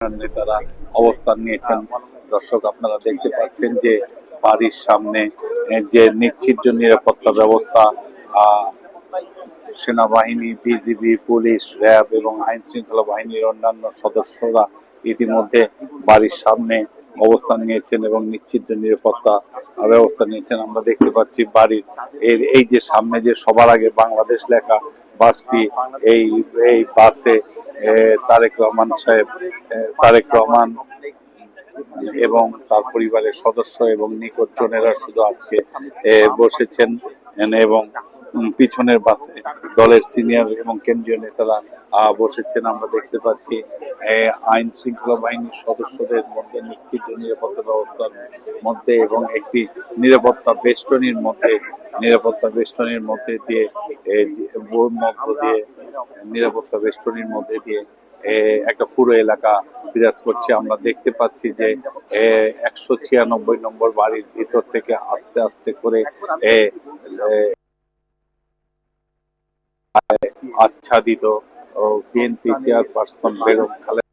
নেতারা অবস্থান নিয়েছেন। দর্শক আপনারা দেখতে পাচ্ছেন যে বাড়ির সামনে যে নিশ্চিত নিরাপত্তা ব্যবস্থা সেনাবাহিনী, বিজিবি, পুলিশ, র্যাব এবং আইন শৃঙ্খলা বাহিনীর অন্যান্য সদস্যরা ইতিমধ্যে বাড়ির সামনে অবস্থান নিয়েছেন এবং নিশ্চিত নিরাপত্তা ব্যবস্থা নিয়েছেন। আমরা দেখতে পাচ্ছি বাড়ির এই যে সামনে যে সবার আগে বাংলাদেশ লেখা বাসটি, এই এই বাসে তারেক রহমান সাহেব, তারেক রহমান এবং তার পরিবারের সদস্য এবং নিকটজনেরা শুধু আজকে বসেছেন এবং পিছনের বাসে দলের সিনিয়র এবং কেন্দ্রীয় নেতারা বসেছেন। আমরা দেখতে পাচ্ছি আইন শৃঙ্খলা বাহিনীর সদস্যদের মধ্যে নিশ্চিত নিরাপত্তা ব্যবস্থার মধ্যে এবং একটি নিরাপত্তা বেষ্টনীর মধ্যে দিয়ে নিরাপত্তা বেষ্টনীর মধ্যে দিয়ে একটা পুরো এলাকা বিরাজ করছে। আমরা দেখতে পাচ্ছি যে 196 নম্বর বাড়ির ভিতর থেকে আস্তে আস্তে করে আচ্ছাদিত বিএনপি চেয়ারপারসন বেগম খালেদা